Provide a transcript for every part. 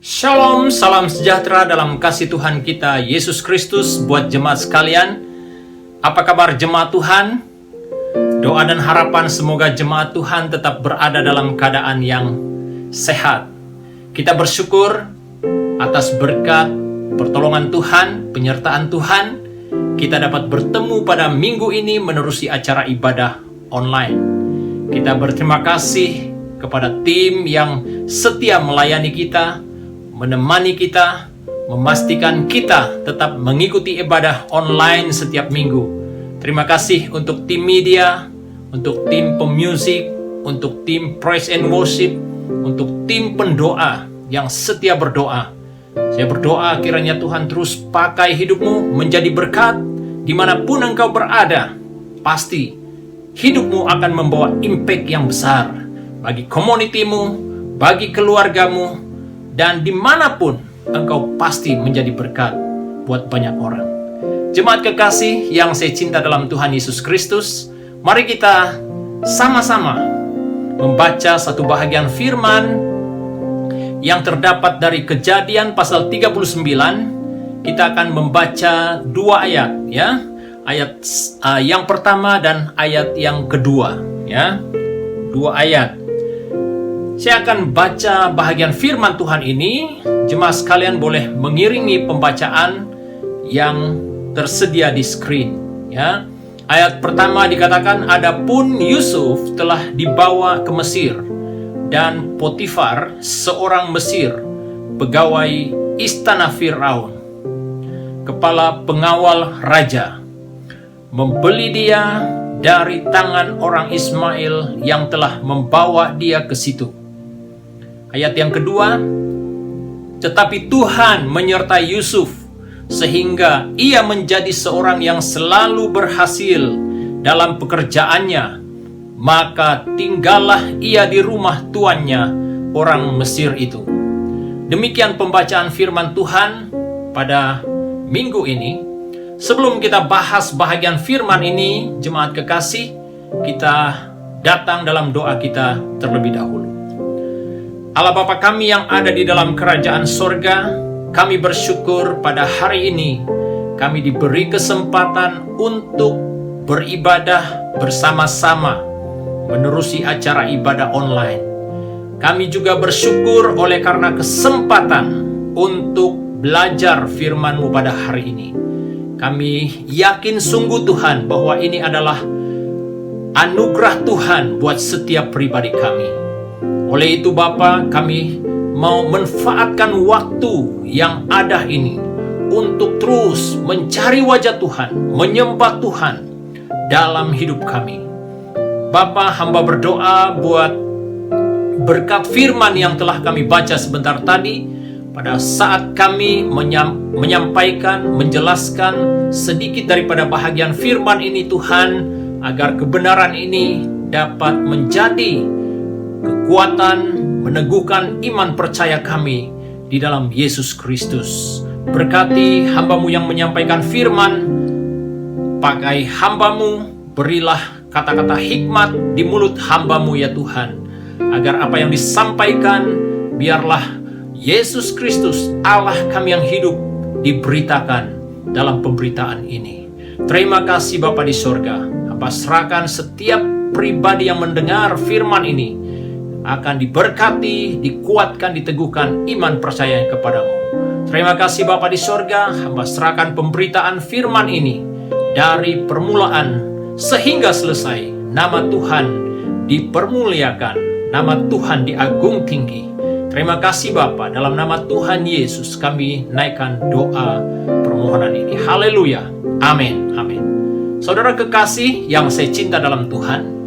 Shalom, salam sejahtera dalam kasih Tuhan kita Yesus Kristus buat jemaat sekalian. Apa kabar jemaat Tuhan? Doa dan harapan semoga jemaat Tuhan tetap berada dalam keadaan yang sehat. Kita bersyukur atas berkat, pertolongan Tuhan, penyertaan Tuhan. Kita dapat bertemu pada minggu ini menerusi acara ibadah online. Kita berterima kasih kepada tim yang setia melayani kita, menemani kita, memastikan kita tetap mengikuti ibadah online setiap minggu. Terima kasih untuk tim media, untuk tim pemusik, untuk tim praise and worship, untuk tim pendoa yang setia berdoa. Saya berdoa kiranya Tuhan terus pakai hidupmu menjadi berkat dimanapun engkau berada. Pasti hidupmu akan membawa impact yang besar bagi komunitimu, bagi keluargamu, dan dimanapun engkau pasti menjadi berkat buat banyak orang. Jemaat kekasih yang saya cinta dalam Tuhan Yesus Kristus, mari kita sama-sama membaca satu bahagian firman yang terdapat dari Kejadian pasal 39. Kita akan membaca dua ayat, ya. Ayat yang pertama dan ayat yang kedua, ya. Dua ayat. Saya akan baca bahagian firman Tuhan ini. Jemaat sekalian boleh mengiringi pembacaan yang tersedia di screen, ya. Ayat pertama dikatakan, adapun Yusuf telah dibawa ke Mesir, dan Potifar, seorang Mesir, pegawai istana Firaun, kepala pengawal raja, membeli dia dari tangan orang Ismail yang telah membawa dia ke situ. Ayat yang kedua, tetapi Tuhan menyertai Yusuf sehingga ia menjadi seorang yang selalu berhasil dalam pekerjaannya. Maka tinggallah ia di rumah tuannya, orang Mesir itu. Demikian pembacaan firman Tuhan pada minggu ini. Sebelum kita bahas bahagian firman ini, jemaat kekasih, kita datang dalam doa kita terlebih dahulu. Allah Bapa kami yang ada di dalam kerajaan sorga, kami bersyukur pada hari ini kami diberi kesempatan untuk beribadah bersama-sama menerusi acara ibadah online. Kami juga bersyukur oleh karena kesempatan untuk belajar firman-Mu pada hari ini. Kami yakin sungguh Tuhan bahwa ini adalah anugerah Tuhan buat setiap pribadi kami. Oleh itu Bapa, kami mau manfaatkan waktu yang ada ini untuk terus mencari wajah Tuhan, menyembah Tuhan dalam hidup kami. Bapa, hamba berdoa buat berkat firman yang telah kami baca sebentar tadi. Pada saat kami menyampaikan, menjelaskan sedikit daripada bahagian firman ini Tuhan, agar kebenaran ini dapat menjadi kekuatan, meneguhkan iman percaya kami di dalam Yesus Kristus. Berkati hamba-Mu yang menyampaikan firman, pakai hamba-Mu, berilah kata-kata hikmat di mulut hamba-Mu ya Tuhan, agar apa yang disampaikan, biarlah Yesus Kristus, Allah kami yang hidup, diberitakan dalam pemberitaan ini. Terima kasih Bapa di sorga. Hamba serahkan setiap pribadi yang mendengar firman ini akan diberkati, dikuatkan, diteguhkan iman percaya kepadamu. Terima kasih Bapa di sorga. Hamba serahkan pemberitaan firman ini dari permulaan sehingga selesai. Nama Tuhan dipermuliakan, nama Tuhan diagung tinggi. Terima kasih Bapa, dalam nama Tuhan Yesus kami naikkan doa permohonan ini. Haleluya, amin, amin. Saudara kekasih yang saya cinta dalam Tuhan,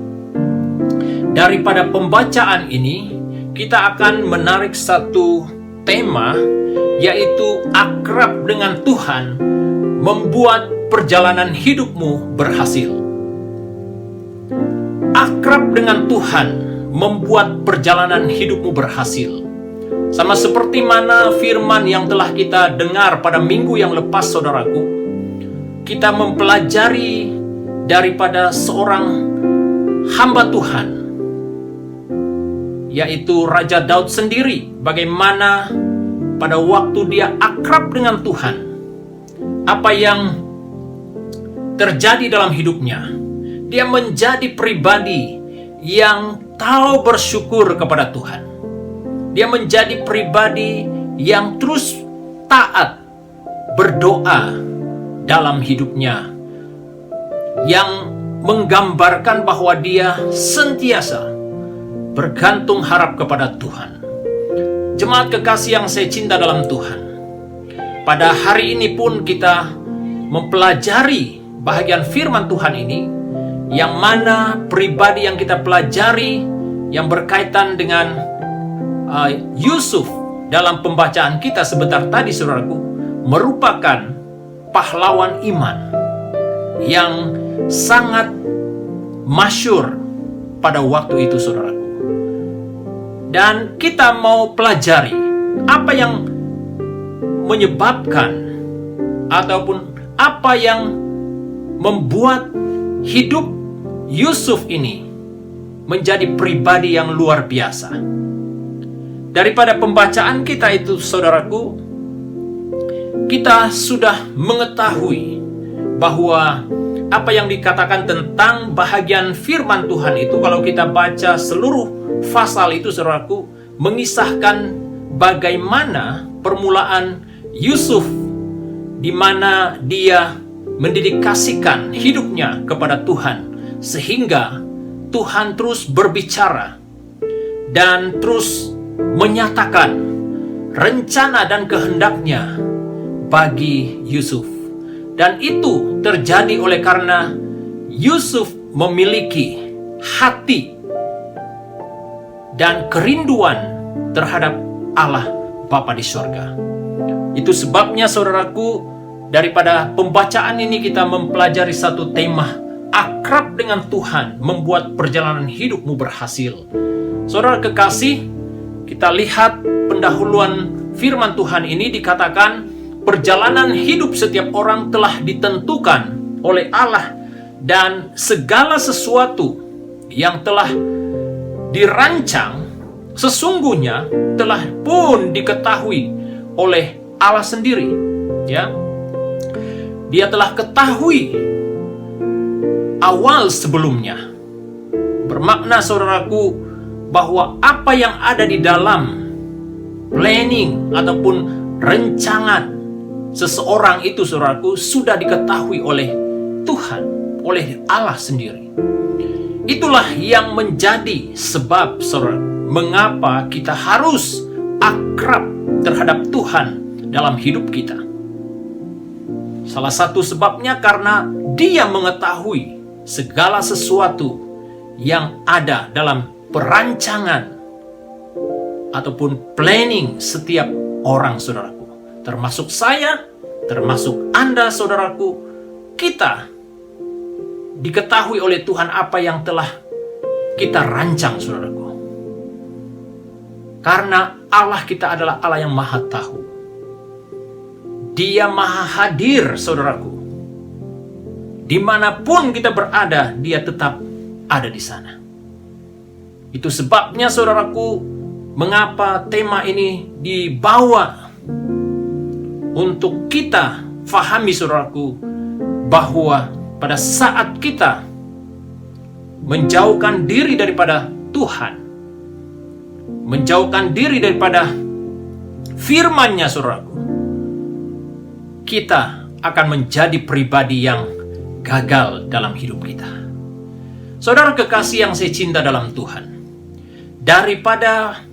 daripada pembacaan ini kita akan menarik satu tema, yaitu akrab dengan Tuhan membuat perjalanan hidupmu berhasil. Akrab dengan Tuhan membuat perjalanan hidupmu berhasil. Sama seperti mana firman yang telah kita dengar pada minggu yang lepas, saudaraku, kita mempelajari daripada seorang hamba Tuhan, yaitu Raja Daud sendiri, bagaimana pada waktu dia akrab dengan Tuhan, apa yang terjadi dalam hidupnya? Dia menjadi pribadi yang tahu bersyukur kepada Tuhan. Dia menjadi pribadi yang terus taat berdoa dalam hidupnya, yang menggambarkan bahwa dia sentiasa bergantung harap kepada Tuhan. Jemaat kekasih yang saya cinta dalam Tuhan, pada hari ini pun kita mempelajari bahagian firman Tuhan ini, yang mana pribadi yang kita pelajari yang berkaitan dengan Yusuf dalam pembacaan kita sebentar tadi, saudaraku, merupakan pahlawan iman yang sangat masyhur pada waktu itu, saudaraku. Dan kita mau pelajari apa yang menyebabkan ataupun apa yang membuat hidup Yusuf ini menjadi pribadi yang luar biasa. Daripada pembacaan kita itu, saudaraku, kita sudah mengetahui bahwa apa yang dikatakan tentang bahagian firman Tuhan itu, kalau kita baca seluruh pasal itu, saudaraku, mengisahkan bagaimana permulaan Yusuf, di mana dia mendedikasikan hidupnya kepada Tuhan, sehingga Tuhan terus berbicara dan terus menyatakan rencana dan kehendaknya bagi Yusuf. Dan itu terjadi oleh karena Yusuf memiliki hati dan kerinduan terhadap Allah Bapa di sorga. Itu sebabnya, saudaraku, daripada pembacaan ini kita mempelajari satu tema, akrab dengan Tuhan membuat perjalanan hidupmu berhasil. Saudara kekasih, kita lihat pendahuluan firman Tuhan ini dikatakan perjalanan hidup setiap orang telah ditentukan oleh Allah, dan segala sesuatu yang telah dirancang sesungguhnya telah pun diketahui oleh Allah sendiri. Ya, Dia telah ketahui awal sebelumnya. Bermakna, saudaraku, bahwa apa yang ada di dalam planning ataupun rencangan seseorang itu, saudaraku, sudah diketahui oleh Tuhan, oleh Allah sendiri. Itulah yang menjadi sebab, saudara, mengapa kita harus akrab terhadap Tuhan dalam hidup kita. Salah satu sebabnya karena Dia mengetahui segala sesuatu yang ada dalam perancangan ataupun planning setiap orang, saudaraku. Termasuk saya, termasuk Anda, saudaraku. Kita diketahui oleh Tuhan apa yang telah kita rancang, saudaraku. Karena Allah kita adalah Allah yang maha tahu. Dia maha hadir, saudaraku. Dimanapun kita berada, Dia tetap ada di sana. Itu sebabnya, saudaraku, mengapa tema ini dibawa untuk kita fahami, saudaraku, bahwa pada saat kita menjauhkan diri daripada Tuhan, menjauhkan diri daripada firman-Nya, saudaraku, kita akan menjadi pribadi yang gagal dalam hidup kita. Saudara kekasih yang saya cinta dalam Tuhan, daripada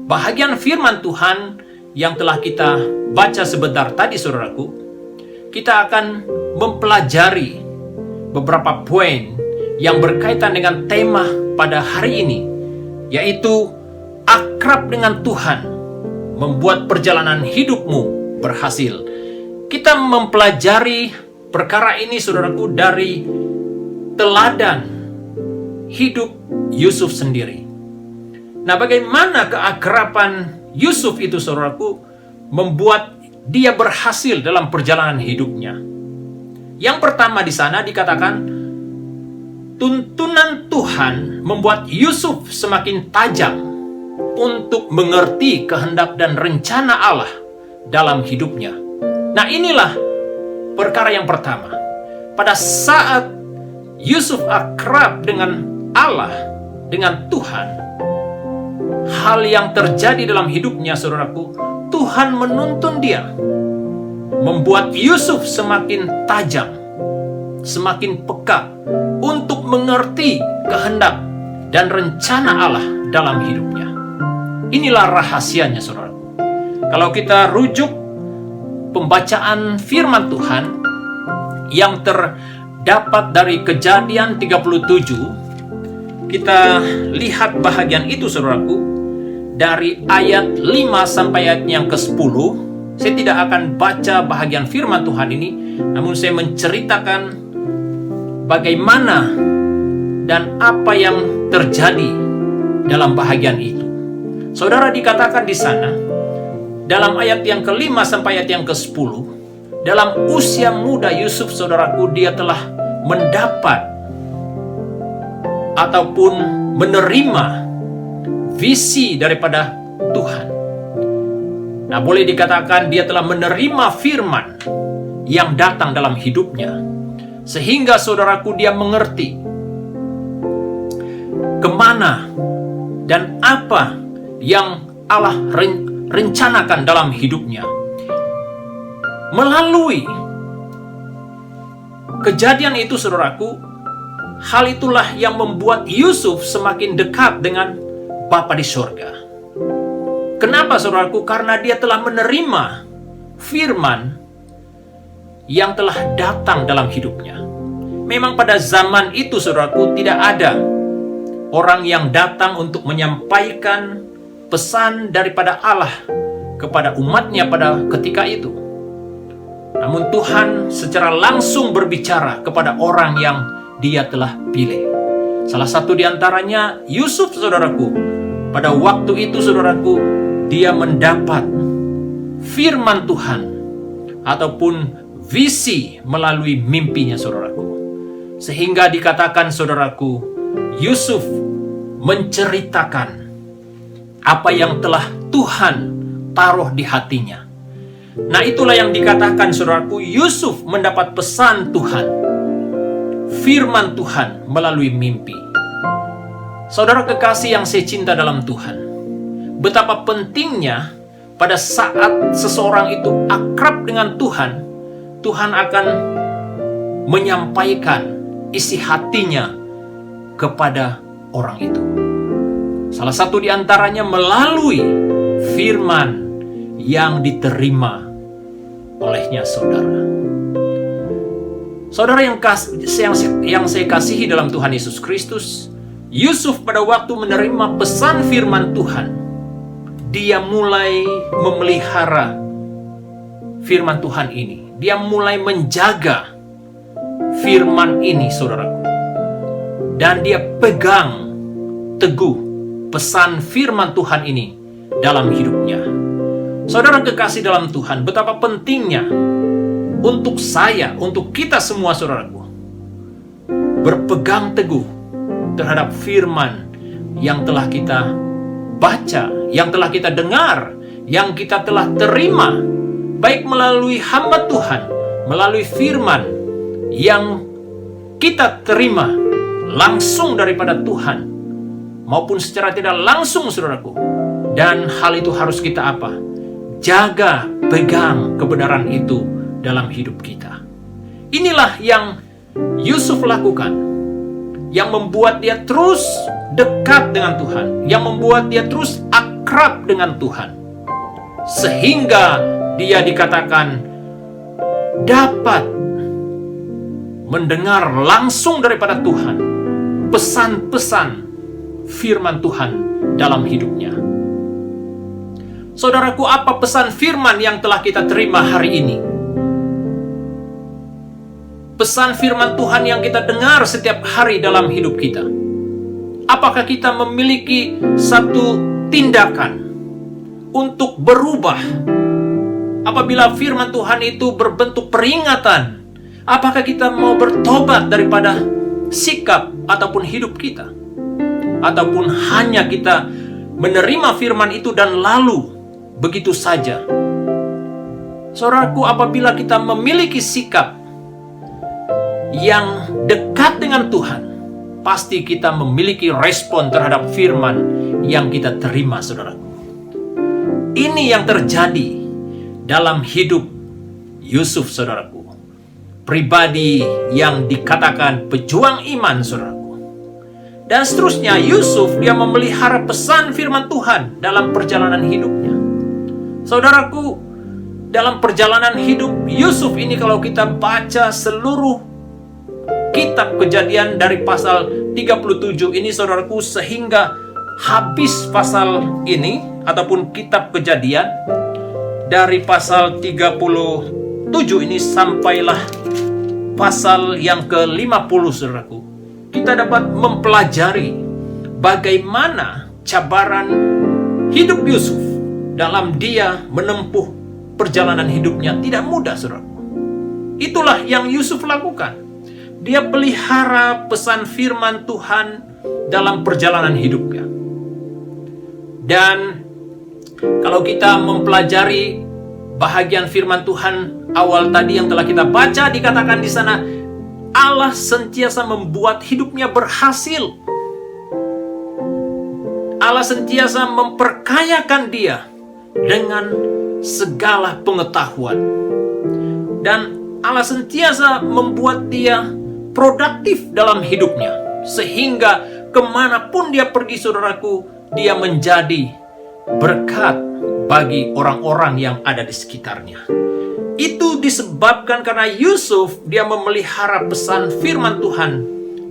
bahagian firman Tuhan yang telah kita baca sebentar tadi, saudaraku, kita akan mempelajari beberapa poin yang berkaitan dengan tema pada hari ini, yaitu akrab dengan Tuhan membuat perjalanan hidupmu berhasil. Kita mempelajari perkara ini, saudaraku, dari teladan hidup Yusuf sendiri. Nah, bagaimana keakraban Yusuf itu, saudaraku, membuat dia berhasil dalam perjalanan hidupnya. Yang pertama di sana dikatakan, tuntunan Tuhan membuat Yusuf semakin tajam untuk mengerti kehendak dan rencana Allah dalam hidupnya. Nah, inilah perkara yang pertama. Pada saat Yusuf akrab dengan Allah, dengan Tuhan, hal yang terjadi dalam hidupnya, saudaraku, Tuhan menuntun dia, membuat Yusuf semakin tajam, semakin peka untuk mengerti kehendak dan rencana Allah dalam hidupnya. Inilah rahasianya, saudaraku. Kalau kita rujuk pembacaan firman Tuhan yang terdapat dari Kejadian 37, kita lihat bahagian itu, saudaraku, dari ayat 5 sampai ayat yang ke-10. Saya tidak akan baca bahagian firman Tuhan ini, namun saya menceritakan bagaimana dan apa yang terjadi dalam bahagian itu. Saudara, dikatakan di sana, dalam ayat yang ke-5 sampai ayat yang ke-10, dalam usia muda Yusuf, saudaraku, dia telah mendapat ataupun menerima visi daripada Tuhan. Nah, boleh dikatakan dia telah menerima firman yang datang dalam hidupnya, sehingga saudaraku dia mengerti kemana dan apa yang Allah rencanakan dalam hidupnya. Melalui kejadian itu, saudaraku, hal itulah yang membuat Yusuf semakin dekat dengan Bapa di sorga. Kenapa, saudaraku? Karena dia telah menerima firman yang telah datang dalam hidupnya. Memang pada zaman itu, saudaraku, tidak ada orang yang datang untuk menyampaikan pesan daripada Allah kepada umatnya pada ketika itu. Namun Tuhan secara langsung berbicara kepada orang yang dia telah pilih. Salah satu di antaranya Yusuf, saudaraku. Pada waktu itu, saudaraku, dia mendapat firman Tuhan ataupun visi melalui mimpinya, saudaraku. Sehingga dikatakan, saudaraku, Yusuf menceritakan apa yang telah Tuhan taruh di hatinya. Nah, itulah yang dikatakan, saudaraku, Yusuf mendapat pesan Tuhan, firman Tuhan melalui mimpi. Saudara kekasih yang saya cinta dalam Tuhan, betapa pentingnya pada saat seseorang itu akrab dengan Tuhan, Tuhan akan menyampaikan isi hatinya kepada orang itu. Salah satu di antaranya melalui firman yang diterima olehnya saudara. Saudara yang saya kasihi dalam Tuhan Yesus Kristus, Yusuf pada waktu menerima pesan firman Tuhan, dia mulai memelihara firman Tuhan ini. Dia mulai menjaga firman ini, saudaraku. Dan dia pegang teguh pesan firman Tuhan ini dalam hidupnya. Saudara kekasih dalam Tuhan, betapa pentingnya untuk saya, untuk kita semua, saudaraku, berpegang teguh terhadap firman yang telah kita baca, yang telah kita dengar, yang kita telah terima, baik melalui hamba Tuhan, melalui firman yang kita terima langsung daripada Tuhan, maupun secara tidak langsung, saudaraku. Dan hal itu harus kita apa? Jaga, pegang kebenaran itu dalam hidup kita. Inilah yang Yusuf lakukan, yang membuat dia terus dekat dengan Tuhan, yang membuat dia terus akrab dengan Tuhan, sehingga dia dikatakan dapat mendengar langsung daripada Tuhan pesan-pesan firman Tuhan dalam hidupnya. Saudaraku, apa pesan firman yang telah kita terima hari ini? Pesan firman Tuhan yang kita dengar setiap hari dalam hidup kita. Apakah kita memiliki satu tindakan untuk berubah apabila firman Tuhan itu berbentuk peringatan? Apakah kita mau bertobat daripada sikap ataupun hidup kita? Ataupun hanya kita menerima firman itu dan lalu begitu saja. Saudaraku, apabila kita memiliki sikap yang dekat dengan Tuhan, pasti kita memiliki respon terhadap firman yang kita terima, saudaraku. Ini yang terjadi dalam hidup Yusuf, saudaraku. Pribadi yang dikatakan pejuang iman, saudaraku. Dan seterusnya, Yusuf dia memelihara pesan firman Tuhan dalam perjalanan hidupnya. Saudaraku, dalam perjalanan hidup Yusuf ini, kalau kita baca seluruh kitab Kejadian dari pasal 37 ini, saudaraku, sehingga habis pasal ini ataupun kitab Kejadian dari pasal 37 ini sampailah pasal yang ke-50, saudaraku, kita dapat mempelajari bagaimana cabaran hidup Yusuf dalam dia menempuh perjalanan hidupnya tidak mudah, saudaraku. Itulah yang Yusuf lakukan. Dia pelihara pesan firman Tuhan dalam perjalanan hidupnya. Dan kalau kita mempelajari bahagian firman Tuhan awal tadi yang telah kita baca, dikatakan di sana Allah sentiasa membuat hidupnya berhasil. Allah sentiasa memperkayakan dia dengan segala pengetahuan. Dan Allah sentiasa membuat dia produktif dalam hidupnya. Sehingga kemanapun dia pergi, saudaraku, dia menjadi berkat bagi orang-orang yang ada di sekitarnya. Itu disebabkan karena Yusuf dia memelihara pesan firman Tuhan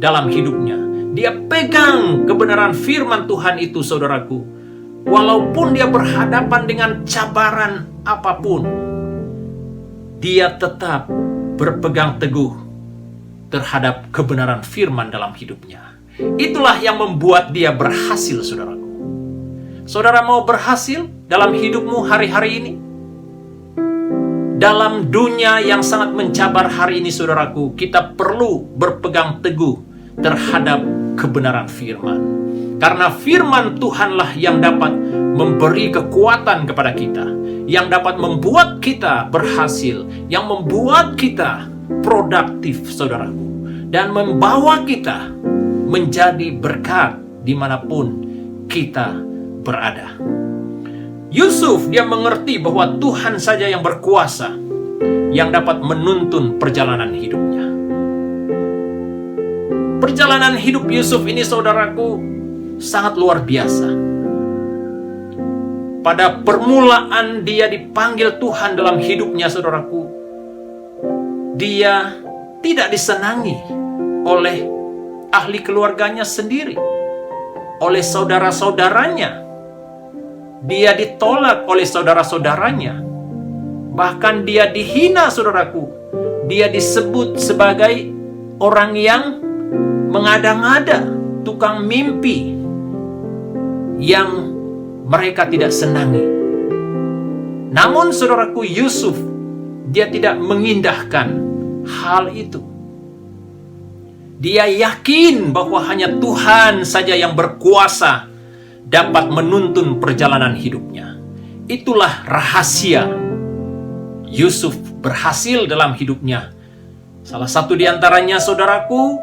dalam hidupnya. Dia pegang kebenaran firman Tuhan itu, saudaraku. Walaupun dia berhadapan dengan cabaran apapun, dia tetap berpegang teguh terhadap kebenaran firman dalam hidupnya. Itulah yang membuat dia berhasil, saudaraku. Saudara mau berhasil dalam hidupmu hari-hari ini? Dalam dunia yang sangat mencabar hari ini, saudaraku, kita perlu berpegang teguh terhadap kebenaran firman. Karena firman Tuhanlah yang dapat memberi kekuatan kepada kita, yang dapat membuat kita berhasil, yang membuat kita produktif, saudaraku, dan membawa kita menjadi berkat dimanapun kita berada. Yusuf dia mengerti bahwa Tuhan saja yang berkuasa, yang dapat menuntun perjalanan hidupnya. Perjalanan hidup Yusuf ini, saudaraku, sangat luar biasa. Pada permulaan dia dipanggil Tuhan dalam hidupnya, saudaraku, dia tidak disenangi oleh ahli keluarganya sendiri, oleh saudara-saudaranya. Dia ditolak oleh saudara-saudaranya. Bahkan dia dihina, saudaraku. Dia disebut sebagai orang yang mengada-ngada, tukang mimpi, yang mereka tidak senangi. Namun, saudaraku, Yusuf, dia tidak mengindahkan hal itu. Dia yakin bahwa hanya Tuhan saja yang berkuasa dapat menuntun perjalanan hidupnya. Itulah rahasia Yusuf berhasil dalam hidupnya. Salah satu di antaranya, saudaraku,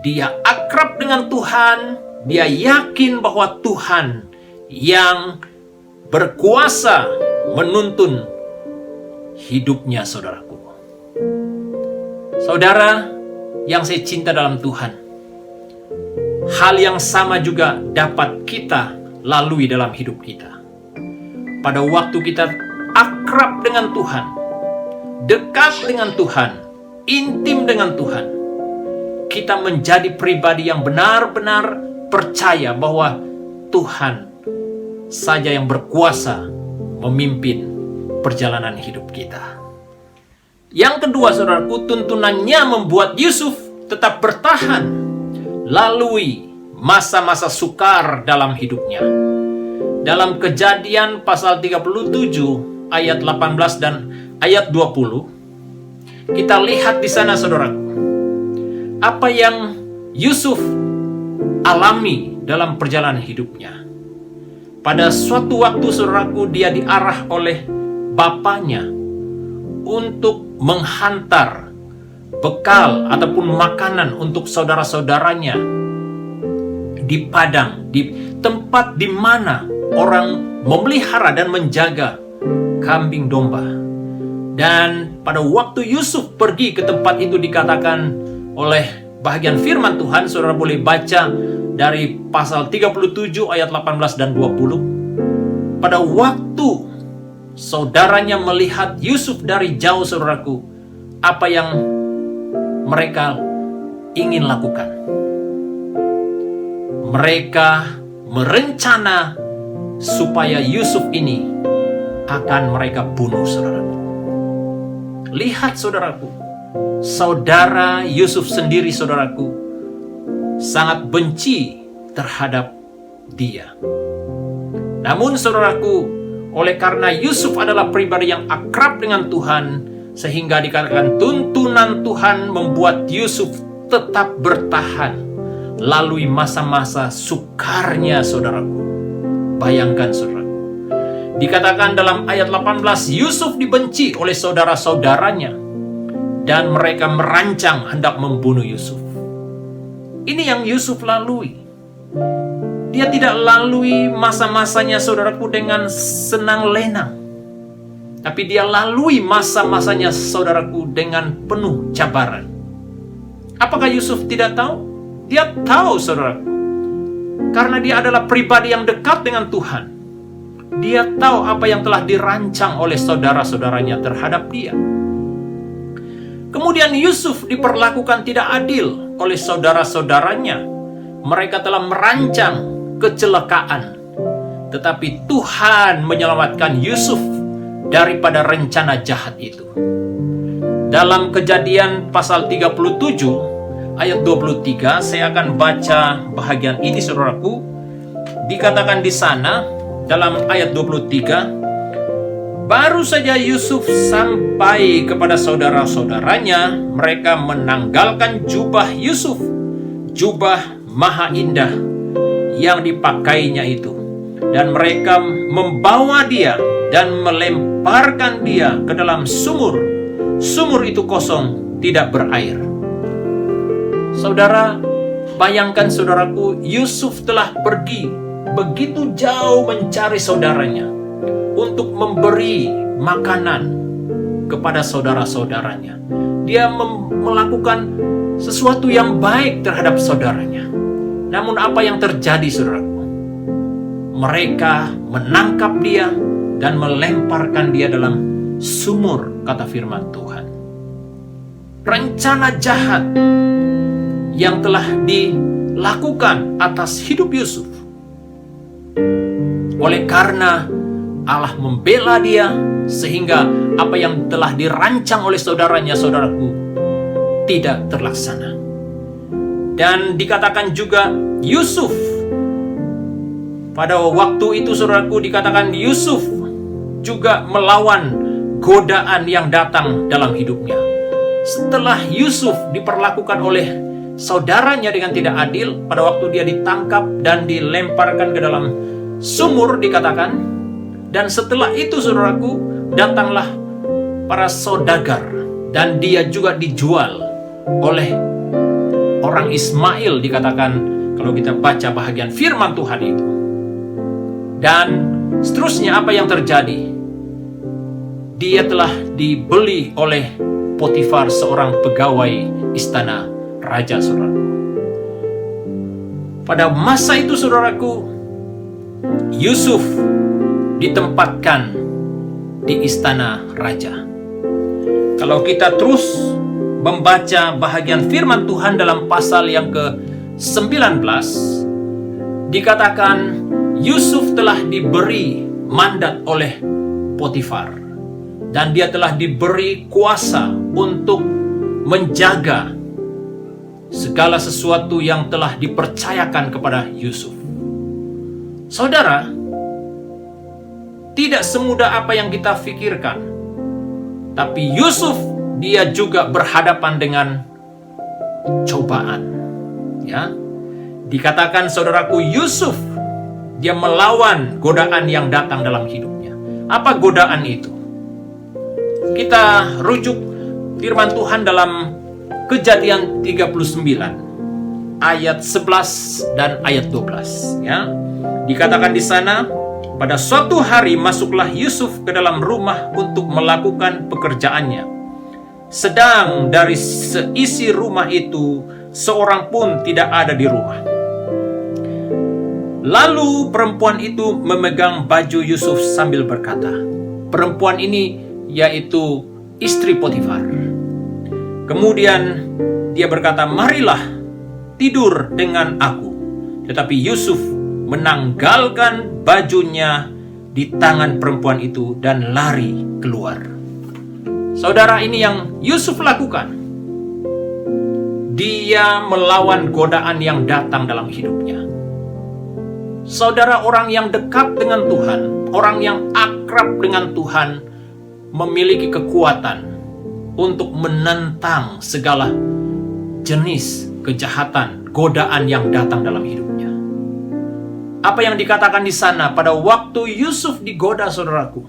dia akrab dengan Tuhan. Dia yakin bahwa Tuhan yang berkuasa menuntun hidupnya, saudaraku. Saudara yang saya cinta dalam Tuhan, hal yang sama juga dapat kita lalui dalam hidup kita. Pada waktu kita akrab dengan Tuhan, dekat dengan Tuhan, intim dengan Tuhan, kita menjadi pribadi yang benar-benar percaya bahwa Tuhan saja yang berkuasa memimpin perjalanan hidup kita. Yang kedua, saudaraku, tuntunannya membuat Yusuf tetap bertahan lalui masa-masa sukar dalam hidupnya. Dalam Kejadian pasal 37 ayat 18 dan ayat 20, kita lihat di sana, saudaraku, apa yang Yusuf alami dalam perjalanan hidupnya. pada suatu waktu saudaraku dia diarah oleh bapaknya untuk menghantar bekal ataupun makanan untuk saudara-saudaranya di padang, di tempat di mana orang memelihara dan menjaga kambing domba. Dan pada waktu Yusuf pergi ke tempat itu, dikatakan oleh bahagian firman Tuhan, saudara boleh baca dari pasal 37 ayat 18 dan 20. Pada waktu saudaranya melihat Yusuf dari jauh, saudaraku, apa yang mereka ingin lakukan? Mereka merencana supaya Yusuf ini akan mereka bunuh, saudaraku. Lihat, saudaraku, saudara Yusuf sendiri, saudaraku, sangat benci terhadap dia. Namun, saudaraku, oleh karena Yusuf adalah pribadi yang akrab dengan Tuhan, sehingga dikatakan tuntunan Tuhan membuat Yusuf tetap bertahan lalui masa-masa sukarnya, saudaraku. Bayangkan, saudaraku. Dikatakan dalam ayat 18, Yusuf dibenci oleh saudara-saudaranya dan mereka merancang hendak membunuh Yusuf. Ini yang Yusuf lalui. Dia tidak lalui masa-masanya, saudaraku, dengan senang lenang. Tapi dia lalui masa-masanya, saudaraku, dengan penuh cabaran. Apakah Yusuf tidak tahu? Dia tahu, saudaraku. Karena dia adalah pribadi yang dekat dengan Tuhan. Dia tahu apa yang telah dirancang oleh saudara-saudaranya terhadap dia. Kemudian Yusuf diperlakukan tidak adil oleh saudara-saudaranya. Mereka telah merancang kecelakaan. Tetapi Tuhan menyelamatkan Yusuf daripada rencana jahat itu. Dalam Kejadian pasal 37 ayat 23, saya akan baca bahagian ini, saudaraku. Dikatakan di sana dalam ayat 23, baru saja Yusuf sampai kepada saudara-saudaranya, mereka menanggalkan jubah Yusuf, jubah maha indah yang dipakainya itu, dan mereka membawa dia dan melemparkan dia ke dalam sumur. Sumur itu kosong, tidak berair. Saudara, bayangkan, saudaraku, Yusuf telah pergi begitu jauh mencari saudaranya untuk memberi makanan kepada saudara-saudaranya. Dia melakukan sesuatu yang baik terhadap saudaranya. Namun apa yang terjadi, saudaraku? Mereka menangkap dia dan melemparkan dia dalam sumur, kata firman Tuhan. Rencana jahat yang telah dilakukan atas hidup Yusuf. Oleh karena Allah membela dia, sehingga apa yang telah dirancang oleh saudaranya, saudaraku, tidak terlaksana. Dan dikatakan juga Yusuf, pada waktu itu, saudaraku, dikatakan Yusuf juga melawan godaan yang datang dalam hidupnya. Setelah Yusuf diperlakukan oleh saudaranya dengan tidak adil, pada waktu dia ditangkap dan dilemparkan ke dalam sumur, dikatakan, dan setelah itu, saudaraku, datanglah para saudagar dan dia juga dijual oleh orang Ismail, dikatakan kalau kita baca bahagian firman Tuhan itu. Dan seterusnya apa yang terjadi? Dia telah dibeli oleh Potifar, seorang pegawai istana raja, saudaraku. Pada masa itu, saudaraku, Yusuf ditempatkan di istana raja. Kalau kita terus membaca bahagian firman Tuhan dalam pasal yang ke-19, dikatakan Yusuf telah diberi mandat oleh Potifar, dan dia telah diberi kuasa untuk menjaga segala sesuatu yang telah dipercayakan kepada Yusuf. Saudara, tidak semudah apa yang kita pikirkan. Tapi Yusuf, dia juga berhadapan dengan cobaan. Ya, dikatakan, saudaraku, Yusuf Dia melawan godaan yang datang dalam hidupnya. Apa godaan itu? Kita rujuk firman Tuhan dalam Kejadian 39 ayat 11 dan ayat 12 ya. Dikatakan di sana, pada suatu hari masuklah Yusuf ke dalam rumah untuk melakukan pekerjaannya. Sedang dari seisi rumah itu seorang pun tidak ada di rumah. Lalu perempuan itu memegang baju Yusuf sambil berkata, perempuan ini yaitu istri Potifar. Kemudian dia berkata, marilah tidur dengan aku. Tetapi Yusuf menanggalkan bajunya di tangan perempuan itu dan lari keluar. Saudara, ini yang Yusuf lakukan. Dia melawan godaan yang datang dalam hidupnya. Saudara, orang yang dekat dengan Tuhan, orang yang akrab dengan Tuhan, memiliki kekuatan untuk menentang segala jenis kejahatan, godaan yang datang dalam hidupnya. Apa yang dikatakan di sana, pada waktu Yusuf digoda, saudaraku,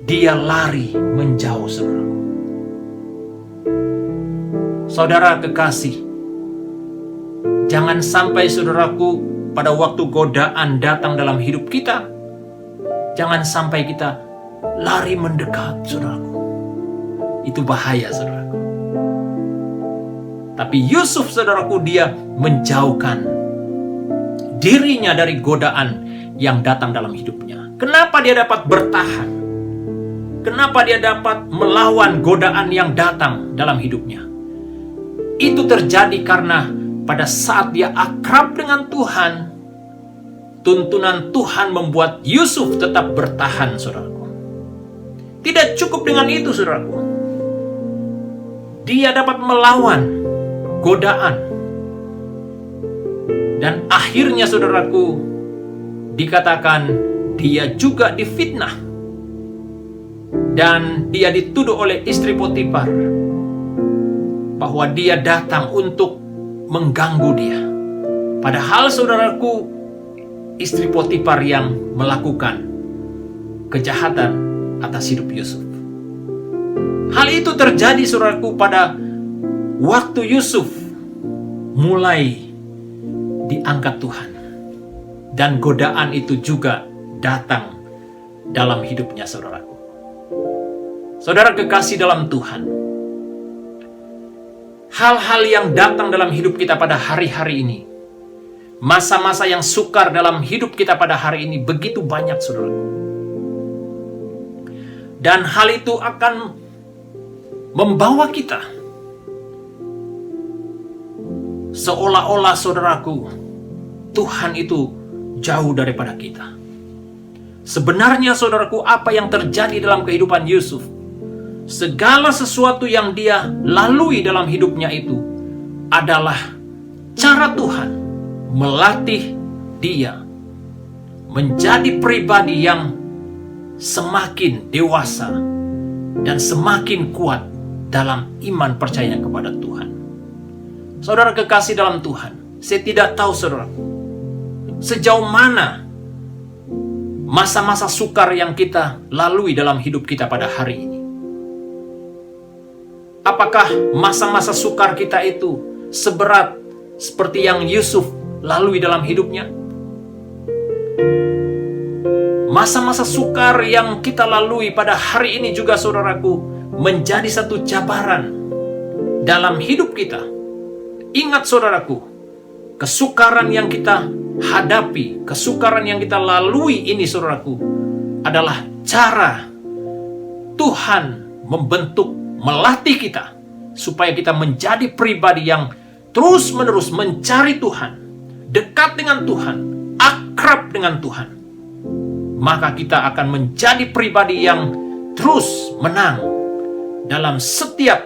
dia lari menjauh, saudaraku. Saudara kekasih, jangan sampai, saudaraku, pada waktu godaan datang dalam hidup kita, jangan sampai kita lari mendekat, saudaraku. Itu bahaya, saudaraku. Tapi Yusuf, saudaraku, dia menjauhkan dirinya dari godaan yang datang dalam hidupnya. Kenapa dia dapat bertahan? Kenapa dia dapat melawan godaan yang datang dalam hidupnya? Itu terjadi karena pada saat dia akrab dengan Tuhan, tuntunan Tuhan membuat Yusuf tetap bertahan, saudaraku. Tidak cukup dengan itu, saudaraku. Dia dapat melawan godaan. Dan akhirnya, saudaraku, dikatakan dia juga difitnah. Dan dia dituduh oleh istri Potifar bahwa dia datang untuk mengganggu dia. Padahal, saudaraku, istri Potifar yang melakukan kejahatan atas hidup Yusuf. Hal itu terjadi, saudaraku, pada waktu Yusuf mulai diangkat Tuhan. Dan godaan itu juga datang dalam hidupnya, saudaraku. Saudara kekasih dalam Tuhan, hal-hal yang datang dalam hidup kita pada hari-hari ini, masa-masa yang sukar dalam hidup kita pada hari ini begitu banyak, saudara. Dan hal itu akan membawa kita seolah-olah, saudaraku, Tuhan itu jauh daripada kita. Sebenarnya, saudaraku, apa yang terjadi dalam kehidupan Yusuf, segala sesuatu yang dia lalui dalam hidupnya itu adalah cara Tuhan melatih dia menjadi pribadi yang semakin dewasa dan semakin kuat dalam iman percayanya kepada Tuhan. Saudara kekasih dalam Tuhan, saya tidak tahu, saudara, sejauh mana masa-masa sukar yang kita lalui dalam hidup kita pada hari ini. Apakah masa-masa sukar kita itu seberat seperti yang Yusuf lalui dalam hidupnya? Masa-masa sukar yang kita lalui pada hari ini juga, saudaraku, menjadi satu cabaran dalam hidup kita. Ingat, saudaraku, kesukaran yang kita hadapi, kesukaran yang kita lalui ini, saudaraku, adalah cara Tuhan membentuk, melatih kita supaya kita menjadi pribadi yang terus-menerus mencari Tuhan, dekat dengan Tuhan, akrab dengan Tuhan. Maka kita akan menjadi pribadi yang terus menang dalam setiap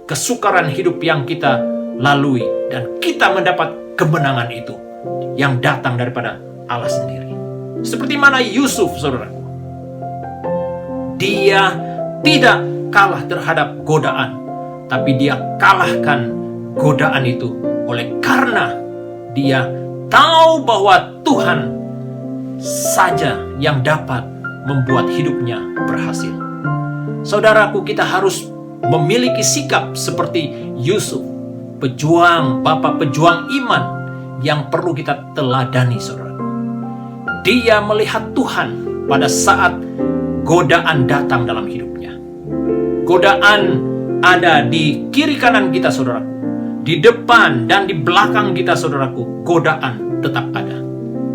kesukaran hidup yang kita lalui, dan kita mendapat kemenangan itu yang datang daripada Allah sendiri. Seperti mana Yusuf, saudara, dia tidak kalah terhadap godaan, tapi dia kalahkan godaan itu oleh karena dia tahu bahwa Tuhan saja yang dapat membuat hidupnya berhasil. Saudaraku, kita harus memiliki sikap seperti Yusuf, bapak pejuang iman yang perlu kita teladani, saudaraku. Dia melihat Tuhan pada saat godaan datang dalam hidupnya. Godaan ada di kiri kanan kita, saudaraku. Di depan dan di belakang kita, saudaraku, godaan tetap ada.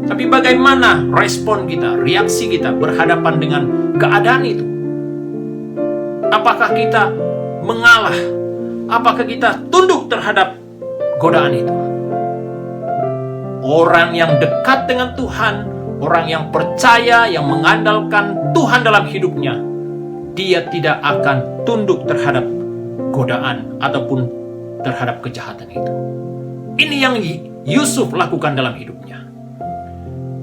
Tapi bagaimana respon kita, reaksi kita berhadapan dengan keadaan itu? Apakah kita mengalah? Apakah kita tunduk terhadap godaan itu? Orang yang dekat dengan Tuhan, orang yang percaya, yang mengandalkan Tuhan dalam hidupnya, dia tidak akan tunduk terhadap godaan ataupun terhadap kejahatan itu. Ini yang Yusuf lakukan dalam hidupnya.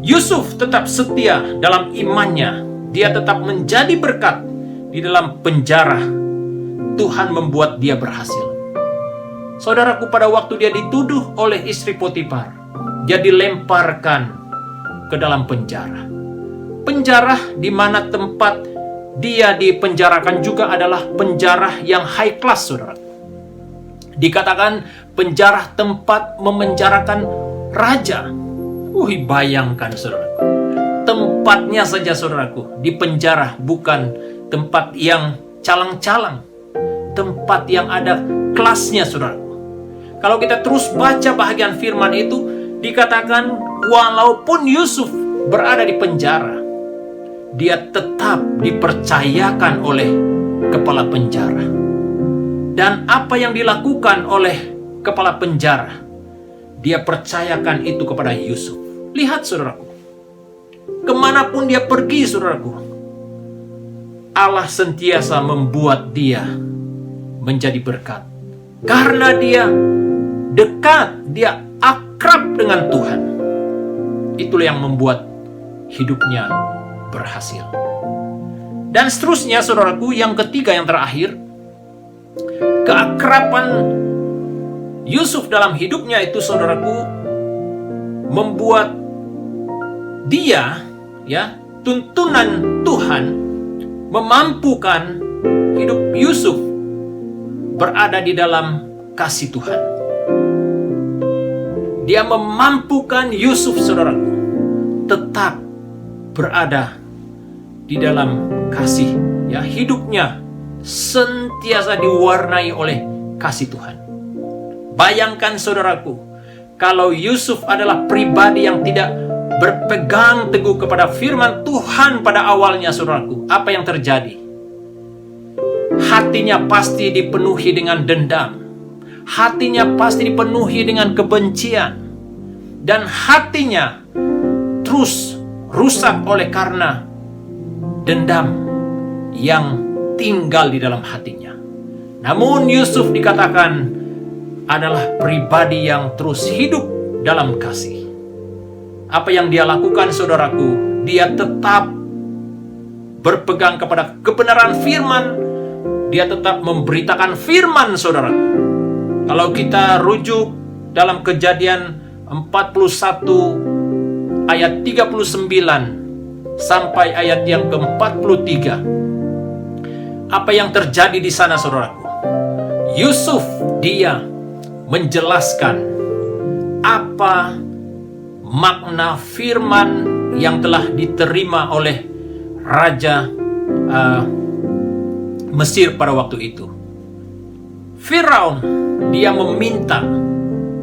Yusuf tetap setia dalam imannya. Dia tetap menjadi berkat di dalam penjara. Tuhan membuat dia berhasil. Saudaraku, pada waktu dia dituduh oleh istri Potifar, dia dilemparkan ke dalam penjara. Penjara di mana tempat dia dipenjarakan juga adalah penjara yang high class, saudara. Dikatakan penjara tempat memenjarakan raja. Bayangkan, saudaraku. Tempatnya saja, saudaraku, di penjara, bukan tempat yang calang-calang. Tempat yang ada kelasnya, saudaraku. Kalau kita terus baca bahagian firman itu, dikatakan walaupun Yusuf berada di penjara, dia tetap dipercayakan oleh kepala penjara. Dan apa yang dilakukan oleh kepala penjara, dia percayakan itu kepada Yusuf. Lihat, saudaraku, kemanapun dia pergi, saudaraku, Allah sentiasa membuat dia menjadi berkat. Karena dia dekat, dia akrab dengan Tuhan. Itulah yang membuat hidupnya berhasil. Dan seterusnya, saudaraku, yang ketiga, yang terakhir, keakraban Yusuf dalam hidupnya itu, saudaraku, membuat dia, tuntunan Tuhan memampukan hidup Yusuf berada di dalam kasih Tuhan. Dia memampukan Yusuf, saudaraku, tetap berada di dalam kasih. Hidupnya sentiasa diwarnai oleh kasih Tuhan. Bayangkan, saudaraku, kalau Yusuf adalah pribadi yang tidak berpegang teguh kepada firman Tuhan pada awalnya, saudaraku, apa yang terjadi? Hatinya pasti dipenuhi dengan dendam. Hatinya pasti dipenuhi dengan kebencian. Dan hatinya terus rusak oleh karena dendam yang tinggal di dalam hatinya. Namun Yusuf dikatakan adalah pribadi yang terus hidup dalam kasih. Apa yang dia lakukan, saudaraku? Dia tetap berpegang kepada kebenaran firman. Dia tetap memberitakan firman, saudaraku. Kalau kita rujuk dalam Kejadian 41 ayat 39 sampai ayat yang ke-43, apa yang terjadi di sana, saudaraku? Yusuf, dia menjelaskan apa makna firman yang telah diterima oleh Raja Mesir pada waktu itu. Firaun, dia meminta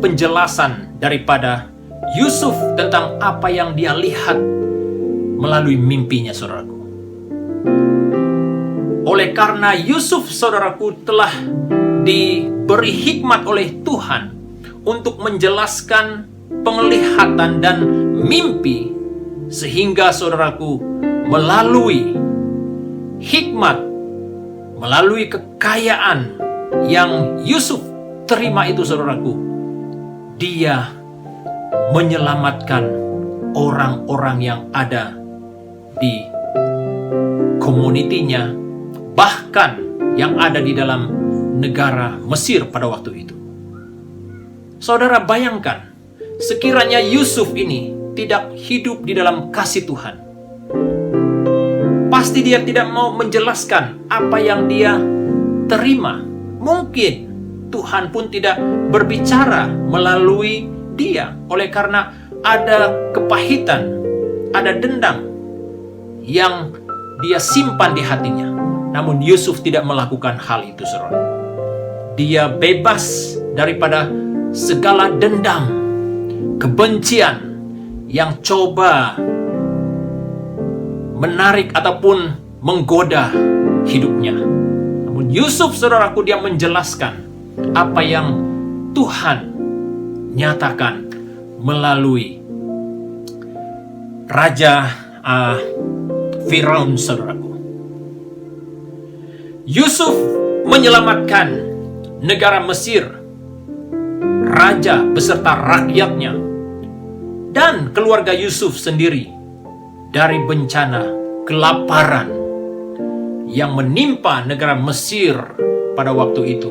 penjelasan daripada Yusuf tentang apa yang dia lihat melalui mimpinya, saudaraku. Oleh karena Yusuf, saudaraku, telah diberi hikmat oleh Tuhan untuk menjelaskan penglihatan dan mimpi, sehingga, saudaraku, melalui hikmat, melalui kekayaan yang Yusuf terima itu, saudaraku, dia menyelamatkan orang-orang yang ada di komunitinya, bahkan yang ada di dalam negara Mesir pada waktu itu. Saudara, bayangkan, sekiranya Yusuf ini tidak hidup di dalam kasih Tuhan, pasti dia tidak mau menjelaskan apa yang dia terima. Mungkin Tuhan pun tidak berbicara melalui dia, oleh karena ada kepahitan, ada dendam yang dia simpan di hatinya. Namun Yusuf tidak melakukan hal itu, saudara. Dia bebas daripada segala dendam, kebencian yang coba menarik ataupun menggoda hidupnya. Namun Yusuf, saudaraku, dia menjelaskan apa yang Tuhan nyatakan melalui Raja Firaun, saudaraku. Yusuf menyelamatkan negara Mesir, raja beserta rakyatnya, dan keluarga Yusuf sendiri dari bencana kelaparan yang menimpa negara Mesir pada waktu itu.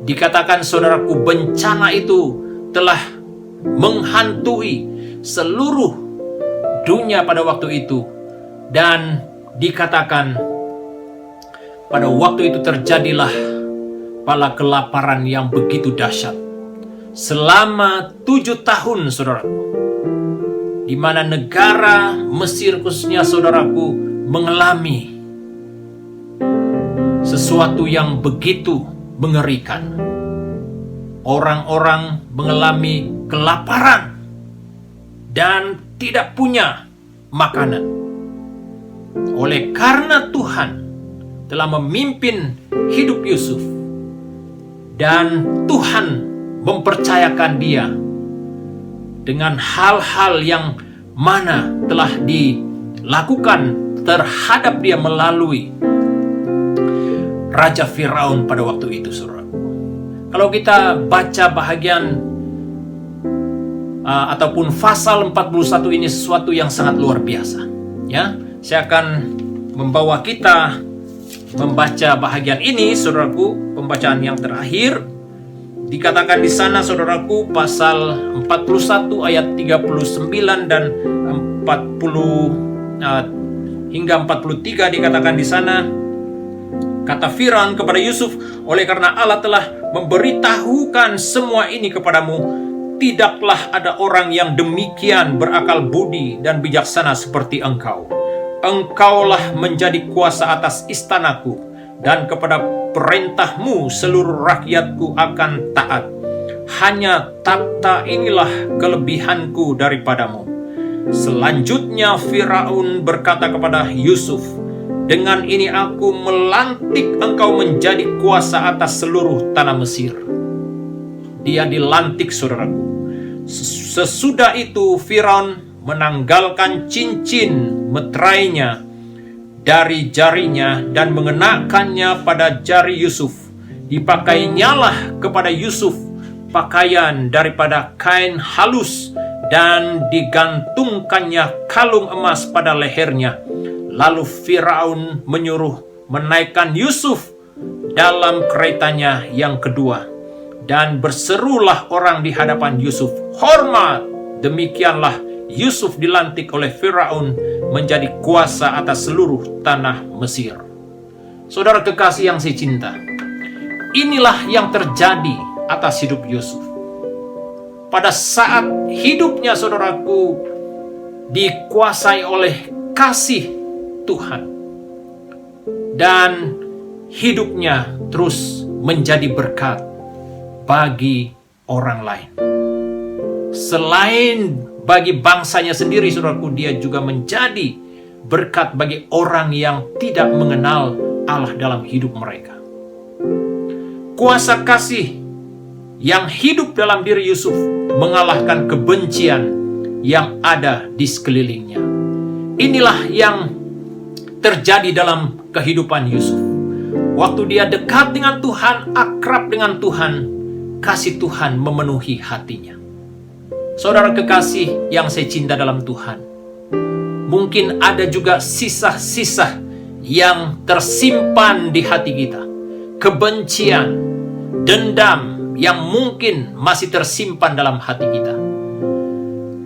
Dikatakan, saudaraku, bencana itu telah menghantui seluruh dunia pada waktu itu. Dan dikatakan pada waktu itu terjadilah bala kelaparan yang begitu dahsyat. Selama 7 tahun, saudaraku, di mana negara Mesir khususnya, saudaraku, mengalami sesuatu yang begitu mengerikan. Orang-orang mengalami kelaparan dan tidak punya makanan. Oleh karena Tuhan telah memimpin hidup Yusuf, dan Tuhan mempercayakan dia dengan hal-hal yang mana telah dilakukan terhadap dia melalui Raja Firaun pada waktu itu, saudara. Kalau kita baca bahagian ataupun pasal 41 ini, sesuatu yang sangat luar biasa. Ya, saya akan membawa kita membaca bahagian ini, saudaraku, pembacaan yang terakhir. Dikatakan di sana, saudaraku, pasal 41 ayat 39 dan 40 hingga 43 dikatakan di sana, kata Firaun kepada Yusuf, oleh karena Allah telah memberitahukan semua ini kepadamu, tidaklah ada orang yang demikian berakal budi dan bijaksana seperti engkau. Engkaulah menjadi kuasa atas istanaku, dan kepada perintahmu seluruh rakyatku akan taat. Hanya takhta inilah kelebihanku daripadamu. Selanjutnya Firaun berkata kepada Yusuf, dengan ini aku melantik engkau menjadi kuasa atas seluruh tanah Mesir. Dia dilantik, saudaraku. Sesudah itu Firaun menanggalkan cincin meterainya dari jarinya dan mengenakannya pada jari Yusuf. Dipakainyalah kepada Yusuf pakaian daripada kain halus dan digantungkannya kalung emas pada lehernya. Lalu Firaun menyuruh menaikkan Yusuf dalam keretanya yang kedua, dan berserulah orang di hadapan Yusuf, hormat! Demikianlah Yusuf dilantik oleh Firaun menjadi kuasa atas seluruh tanah Mesir. Saudara kekasih yang saya cinta, inilah yang terjadi atas hidup Yusuf. Pada saat hidupnya, saudaraku, dikuasai oleh kasih Tuhan, dan hidupnya terus menjadi berkat bagi orang lain. Selain bagi bangsanya sendiri, saudaraku, dia juga menjadi berkat bagi orang yang tidak mengenal Allah dalam hidup mereka. Kuasa kasih yang hidup dalam diri Yusuf mengalahkan kebencian yang ada di sekelilingnya. Inilah yang terjadi dalam kehidupan Yusuf. Waktu dia dekat dengan Tuhan, akrab dengan Tuhan, kasih Tuhan memenuhi hatinya. Saudara kekasih yang saya cinta dalam Tuhan, mungkin ada juga sisa-sisa yang tersimpan di hati kita. Kebencian, dendam yang mungkin masih tersimpan dalam hati kita.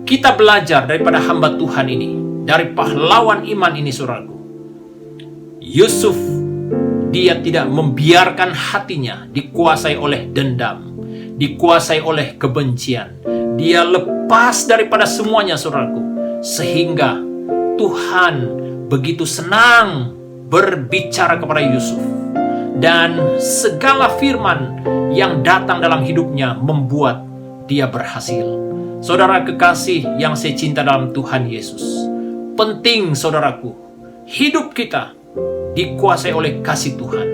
kita belajar daripada hamba Tuhan ini, dari pahlawan iman ini, saudaraku. Yusuf, dia tidak membiarkan hatinya dikuasai oleh dendam, dikuasai oleh kebencian. Dia lepas daripada semuanya, saudaraku, sehingga Tuhan begitu senang berbicara kepada Yusuf. Dan segala firman yang datang dalam hidupnya membuat dia berhasil. Saudara kekasih yang saya cinta dalam Tuhan Yesus, penting, saudaraku, hidup kita dikuasai oleh kasih Tuhan.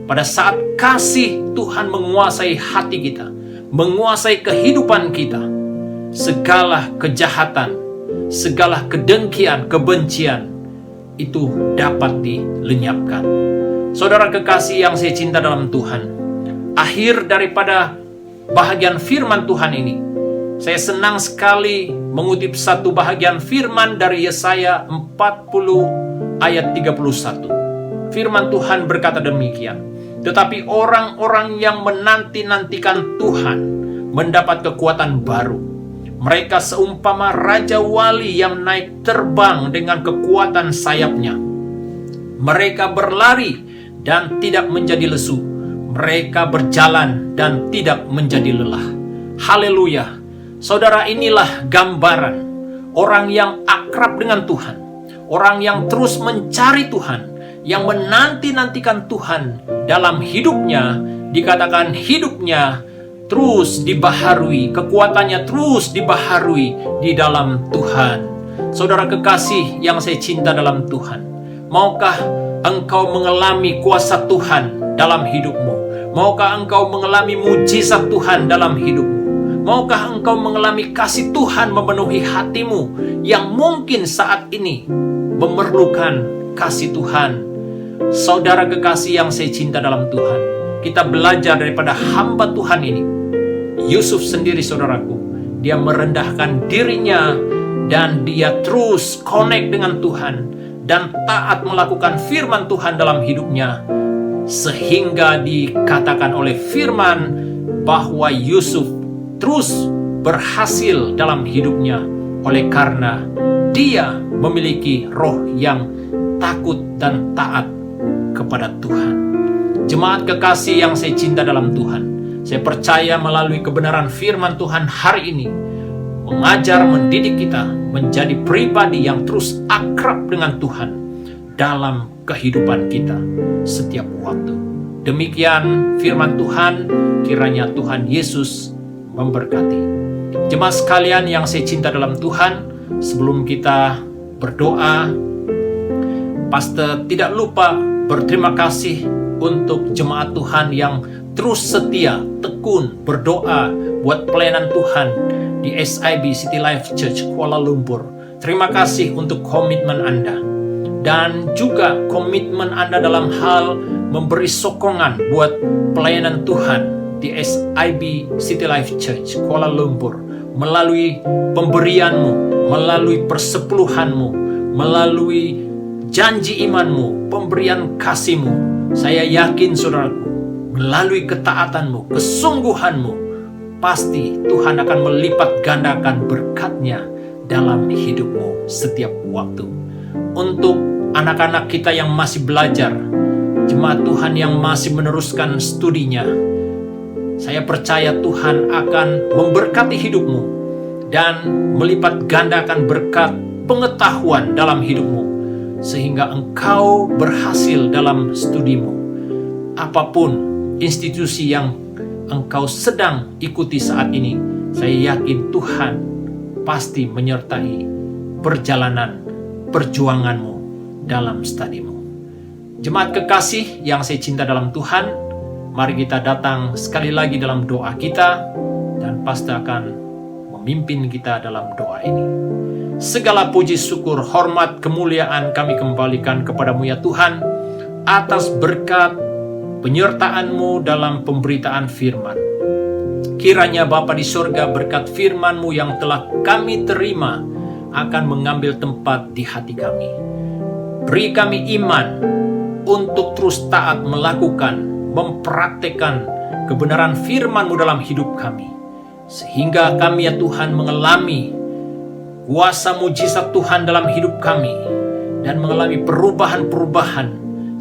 Pada saat kasih Tuhan menguasai hati kita, menguasai kehidupan kita, segala kejahatan, segala kedengkian, kebencian itu dapat dilenyapkan. Saudara kekasih yang saya cinta dalam Tuhan, akhir daripada bahagian firman Tuhan ini, saya senang sekali mengutip satu bahagian firman dari Yesaya 40 ayat 31. Firman Tuhan berkata demikian, tetapi orang-orang yang menanti-nantikan Tuhan mendapat kekuatan baru. Mereka seumpama Raja Wali yang naik terbang dengan kekuatan sayapnya. Mereka berlari dan tidak menjadi lesu. Mereka berjalan dan tidak menjadi lelah. Haleluya. Saudara, inilah gambaran orang yang akrab dengan Tuhan, orang yang terus mencari Tuhan, yang menanti-nantikan Tuhan dalam hidupnya. Dikatakan hidupnya terus dibaharui, kekuatannya terus dibaharui di dalam Tuhan. Saudara kekasih yang saya cinta dalam Tuhan, maukah engkau mengalami kuasa Tuhan dalam hidupmu? Maukah engkau mengalami mujizat Tuhan dalam hidupmu? Maukah engkau mengalami kasih Tuhan memenuhi hatimu yang mungkin saat ini memerlukan kasih Tuhan? Saudara kekasih yang saya cinta dalam Tuhan, kita belajar daripada hamba Tuhan ini, Yusuf sendiri, saudaraku. Dia merendahkan dirinya dan dia terus connect dengan Tuhan dan taat melakukan firman Tuhan dalam hidupnya, sehingga dikatakan oleh firman bahwa Yusuf terus berhasil dalam hidupnya oleh karena dia memiliki roh yang takut dan taat kepada Tuhan. Jemaat kekasih yang saya cinta dalam Tuhan, saya percaya melalui kebenaran firman Tuhan hari ini mengajar, mendidik kita menjadi pribadi yang terus akrab dengan Tuhan dalam kehidupan kita setiap waktu. Demikian firman Tuhan, kiranya Tuhan Yesus memberkati. Jemaat sekalian yang saya cinta dalam Tuhan, sebelum kita berdoa, Pastor tidak lupa berterima kasih untuk jemaat Tuhan yang terus setia, tekun berdoa buat pelayanan Tuhan di SIB City Life Church Kuala Lumpur. Terima kasih untuk komitmen Anda dan juga komitmen Anda dalam hal memberi sokongan buat pelayanan Tuhan di SIB City Life Church Kuala Lumpur melalui pemberianmu, melalui persepuluhanmu, melalui janji imanmu, pemberian kasihmu. Saya yakin, saudaraku, melalui ketaatanmu, kesungguhanmu, pasti Tuhan akan melipat gandakan berkat-Nya dalam hidupmu setiap waktu. Untuk anak-anak kita yang masih belajar, jemaat Tuhan yang masih meneruskan studinya, saya percaya Tuhan akan memberkati hidupmu dan melipat gandakan berkat pengetahuan dalam hidupmu, sehingga engkau berhasil dalam studimu. Apapun institusi yang engkau sedang ikuti saat ini, saya yakin Tuhan pasti menyertai perjalanan perjuanganmu dalam studimu. Jemaat kekasih yang saya cinta dalam Tuhan, mari kita datang sekali lagi dalam doa kita, dan Pastor akan memimpin kita dalam doa ini. Segala puji, syukur, hormat, kemuliaan kami kembalikan kepadamu ya Tuhan, atas berkat penyertaan-Mu dalam pemberitaan firman. Kiranya Bapa di surga, berkat firman-Mu yang telah kami terima akan mengambil tempat di hati kami. Beri kami iman untuk terus taat melakukan, mempraktekkan kebenaran firman-Mu dalam hidup kami, sehingga kami ya Tuhan mengalami kuasa mujizat Tuhan dalam hidup kami dan mengalami perubahan-perubahan,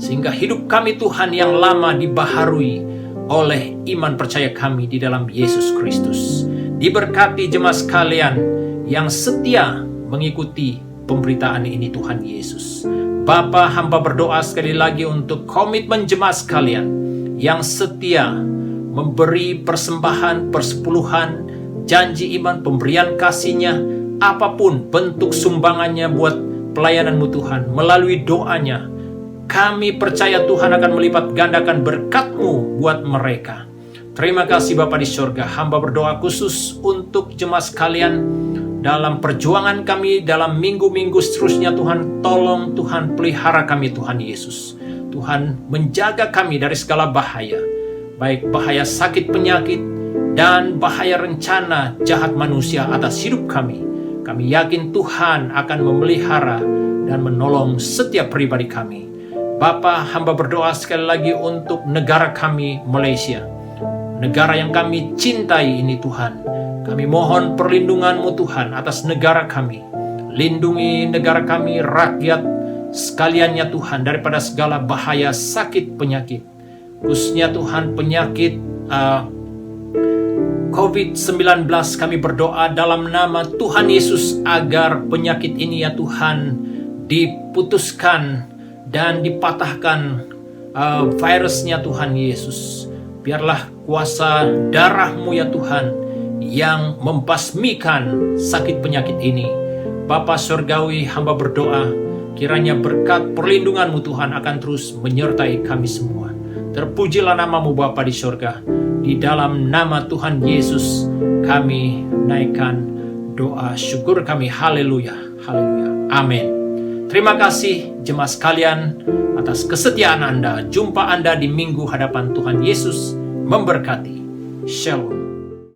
sehingga hidup kami Tuhan yang lama dibaharui oleh iman percaya kami di dalam Yesus Kristus. Diberkati jemaat sekalian yang setia mengikuti pemberitaan ini Tuhan Yesus. Bapa, hamba berdoa sekali lagi untuk komitmen jemaat sekalian yang setia memberi persembahan, persepuluhan, janji iman, pemberian kasihnya, apapun bentuk sumbangannya buat pelayananmu Tuhan, melalui doanya, kami percaya Tuhan akan melipat gandakan berkat-Mu buat mereka. Terima kasih Bapa di surga. Hamba berdoa khusus untuk jemaat sekalian dalam perjuangan kami dalam minggu-minggu seterusnya. Tuhan, tolong Tuhan pelihara kami Tuhan Yesus. Tuhan menjaga kami dari segala bahaya, baik bahaya sakit penyakit dan bahaya rencana jahat manusia atas hidup kami. Kami yakin Tuhan akan memelihara dan menolong setiap pribadi kami. Bapa, hamba berdoa sekali lagi untuk negara kami Malaysia, negara yang kami cintai ini Tuhan. Kami mohon perlindungan-Mu Tuhan atas negara kami. Lindungi negara kami, rakyat sekaliannya Tuhan, daripada segala bahaya sakit penyakit. Khususnya Tuhan penyakit COVID-19, kami berdoa dalam nama Tuhan Yesus agar penyakit ini ya Tuhan diputuskan dan dipatahkan virusnya Tuhan Yesus. Biarlah kuasa darah-Mu ya Tuhan yang membasmikan sakit penyakit ini. Bapa Surgawi, hamba berdoa kiranya berkat perlindungan-Mu Tuhan akan terus menyertai kami semua. Terpujilah nama-Mu Bapa di surga. Di dalam nama Tuhan Yesus kami naikkan doa syukur kami. Haleluya, haleluya, amin. Terima kasih jemaat sekalian atas kesetiaan Anda. Jumpa Anda di minggu hadapan Tuhan Yesus memberkati. Shalom.